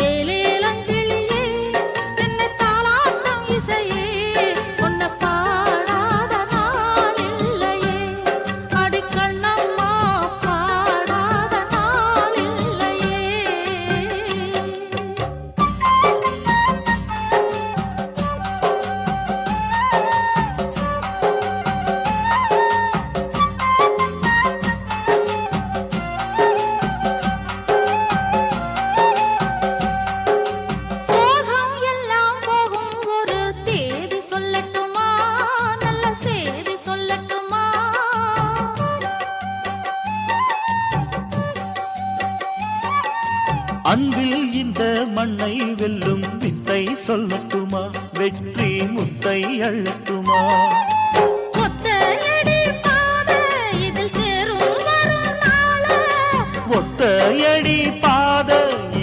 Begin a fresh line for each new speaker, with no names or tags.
ஏலேலங்கிளியே என்னை தாலாட்டும் இசையே உன்னை பாடாத நாள் இல்லையே அடிக்கண்ணம்மா பாடாத நாள் இல்லையே. சோகம் எல்லாம் போகும் ஒரு தேதி சொல்லட்டுமா நல்ல செய்தி சொல்லட்டுமா
அன்பில் இந்த மண்ணை வெல்லும் வித்தை சொல்லட்டுமா வெற்றி முத்தை அள்ளட்டுமா
ஒத்தையடி பாதை இதில் சேரும் வரும் நாள
ஒத்தையடி பா